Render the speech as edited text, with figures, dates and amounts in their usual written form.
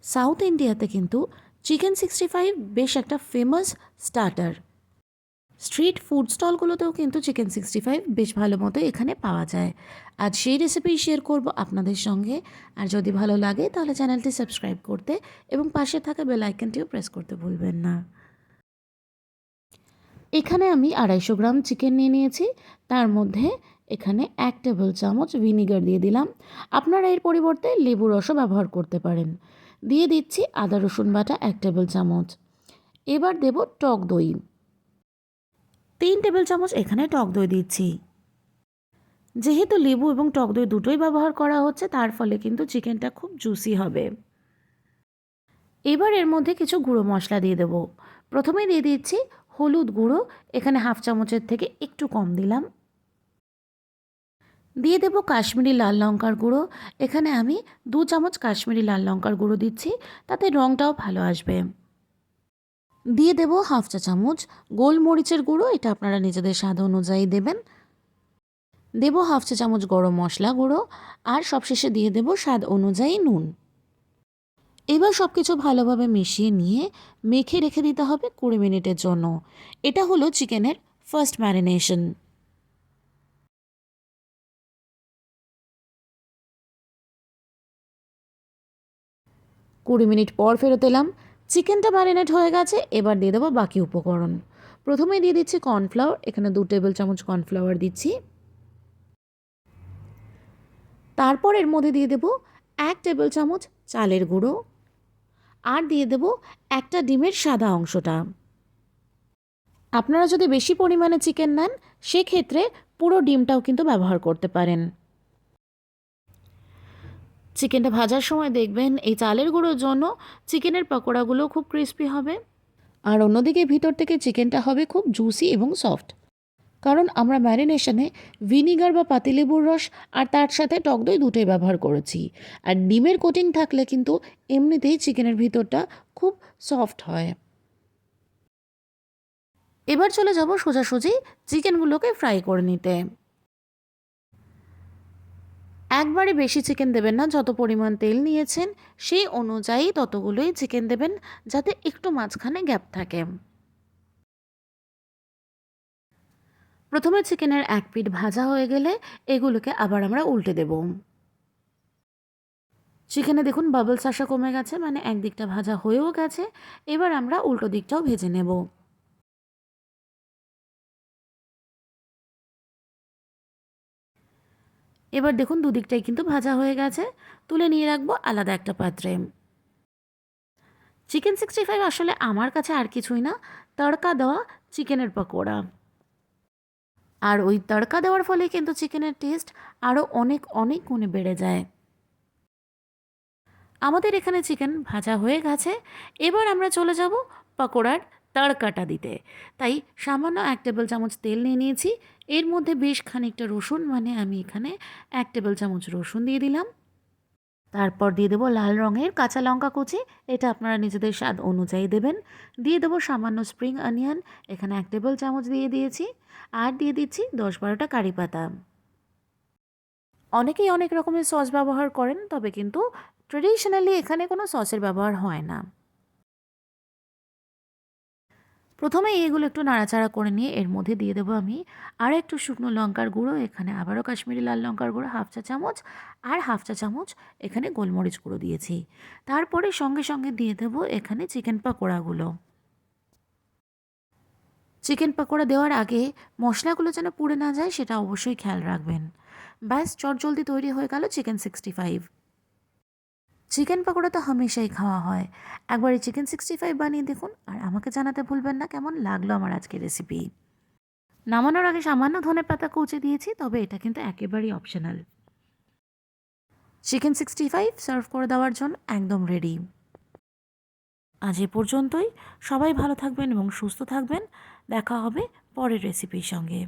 South ইন্ডিয়াতে কিন্তু chicken 65 বেশ একটা ফেমাস স্টার্টার। স্ট্রিট ফুড স্টলগুলোতেও কিন্তু চিকেন 65 বেশ ভালো মতো এখানে পাওয়া যায়। আজ সেই রেসিপি শেয়ার করব আপনাদের সঙ্গে। আর যদি ভালো লাগে তাহলে চ্যানেলটি সাবস্ক্রাইব করতে এবং পাশে থাকা বেল আইকনটিও প্রেস করতে ভুলবেন না। এখানে আমি 250 গ্রাম চিকেন নিয়ে নিয়েছি। তার মধ্যে এখানে 1 টেবিল চামচ ভিনিগার দিয়ে দিলাম। আপনারা এর পরিবর্তে লেবু রসও ব্যবহার করতে পারেন। দিয়ে দিচ্ছি আদা রসুন বাটা 1 টেবিল চামচ। এবার দেব টক দই। 3 টেবিল চামচ এখানে টক দই দিচ্ছি। যেহেতু লেবু এবং টক দই দুটোই ব্যবহার করা হচ্ছে, তার ফলে কিন্তু চিকেনটা খুব জুসি হবে। এবার এর মধ্যে কিছু গুঁড়ো মশলা দিয়ে দেব। প্রথমেই দিয়ে দিচ্ছি হলুদ গুঁড়ো, এখানে 1/2 চামচের থেকে একটু কম দিলাম। দিয়ে দেব কাশ্মীরি লাল লঙ্কার গুঁড়ো, এখানে আমি 2 চামচ কাশ্মীরি লাল লঙ্কার গুঁড়ো দিচ্ছি, তাতে রঙটাও ভালো আসবে। দিয়ে দেব 1/2 চা চামচ গোলমরিচের গুঁড়ো, এটা আপনারা নিজেদের স্বাদ অনুযায়ী দেবেন। দেব 1/2 চা চামচ গরম মশলা গুঁড়ো, আর সবশেষে দিয়ে দেব স্বাদ অনুযায়ী নুন। এবার সব কিছু ভালোভাবে মিশিয়ে নিয়ে মেখে রেখে দিতে হবে 20 মিনিটের জন্য। এটা হলো চিকেনের ফার্স্ট ম্যারিনেশন। 20 মিনিট পর ফেরত এলাম। চিকেনটা ম্যারিনেট হয়ে গেছে। এবার দিয়ে দেবো বাকি উপকরণ। প্রথমে দিয়ে দিচ্ছি কর্নফ্লাওয়ার, এখানে 2 টেবিল চামচ কর্নফ্লাওয়ার দিচ্ছি। তারপর এর মধ্যে দিয়ে দেব 1 টেবিল চামচ চালের গুঁড়ো, আর দিয়ে দেব একটা ডিমের সাদা অংশটা। আপনারা যদি বেশি পরিমাণে চিকেন নেন সেক্ষেত্রে পুরো ডিমটাও কিন্তু ব্যবহার করতে পারেন। চিকেনটা ভাজার সময় দেখবেন এই চালের গুঁড়োর জন্য চিকেনের পকোড়াগুলো খুব ক্রিস্পি হবে, আর অন্যদিকে ভিতর থেকে চিকেনটা হবে খুব জুসি এবং সফট। কারণ আমরা ম্যারিনেশনে ভিনিগার বা পাতিলেবুর রস আর তার সাথে টক দই দুটোই ব্যবহার করেছি। আর ডিমের কোটিং থাকলে কিন্তু এমনিতেই চিকেনের ভিতরটা খুব সফট হয়। এবার চলে যাব সোজাসুজি চিকেনগুলোকে ফ্রাই করে নিতে। একবারে বেশি চিকেন দেবেন না, যত পরিমাণ তেল নিয়েছেন সেই অনুযায়ী ততগুলোই চিকেন দেবেন, যাতে একটু মাঝখানে গ্যাপ থাকে। প্রথমে চিকেনের এক পিঠ ভাজা হয়ে গেলে এগুলোকে আবার আমরা উল্টে দেব। চিকেনে দেখুন বাবলস আসা কমে গেছে, মানে একদিকটা ভাজা হয়েও গেছে। এবার আমরা উল্টো দিকটাও ভেজে নেব। এবার দেখুন দুদিকটাই কিন্তু ভাজা হয়ে গেছে। তুলে নিয়ে রাখবো আলাদা একটা পাত্রে। চিকেন 65 আসলে আমার কাছে আর কিছুই না, তড়কা দেওয়া চিকেনের পকোড়া। আর ওই তড়কা দেওয়ার ফলে কিন্তু চিকেনের টেস্ট আরও অনেক অনেক গুণে বেড়ে যায়। আমাদের এখানে চিকেন ভাজা হয়ে গেছে। এবার আমরা চলে যাব পকোড়ার তড়কাটা দিতে। তাই সামান্য 1 টেবিল চামচ তেল নিয়ে নিয়েছি। এর মধ্যে বেশ খানিকটা রসুন, মানে আমি এখানে 1 টেবিল চামচ রসুন দিয়ে দিলাম। তারপর দিয়ে দেবো লাল রঙের কাঁচা লঙ্কা কুচি, এটা আপনারা নিজেদের স্বাদ অনুযায়ী দেবেন। দিয়ে দেবো সামান্য স্প্রিং অনিয়ন, এখানে 1 টেবিল চামচ দিয়ে দিয়েছি। আর দিয়ে দিচ্ছি 10-12টা কারি পাতা। অনেকেই অনেক রকমের সস ব্যবহার করেন, তবে কিন্তু ট্রেডিশনালি এখানে কোনো সসের ব্যবহার হয় না। প্রথমে এগুলো একটু নাড়াচাড়া করে নিয়ে এর মধ্যে দিয়ে দেবো আমি আর একটু শুকনো লঙ্কার গুঁড়ো, এখানে আবারও কাশ্মীরি লাল লঙ্কার গুঁড়ো 1/2 চা চামচ, আর 1/2 চা চামচ এখানে গোলমরিচ গুঁড়ো দিয়েছি। তারপরে সঙ্গে সঙ্গে দিয়ে দেবো এখানে চিকেন পকোড়াগুলো। চিকেন পকোড়া দেওয়ার আগে মশলাগুলো যেন পুড়ে না যায় সেটা অবশ্যই খেয়াল রাখবেন। ব্যাস চটজলদি তৈরি হয়ে গেল চিকেন 65। চিকেন পকোড়া তো হামেশাই খাওয়া হয়। একবার এই চিকেন 65 বানিয়ে দেখুন, আর আমাকে জানাতে ভুলবেন না কেমন লাগলো আমার আজকের রেসিপি। নামানোর আগে সামান্য ধনেপাতা কুচি দিয়েছি, তবে এটা কিন্তু একেবারেই অপশনাল। চিকেন 65 সার্ভ করে দেওয়ার জন্য একদম রেডি। আজ এ পর্যন্তই। সবাই ভালো থাকবেন এবং সুস্থ থাকবেন। দেখা হবে পরের রেসিপির সঙ্গে।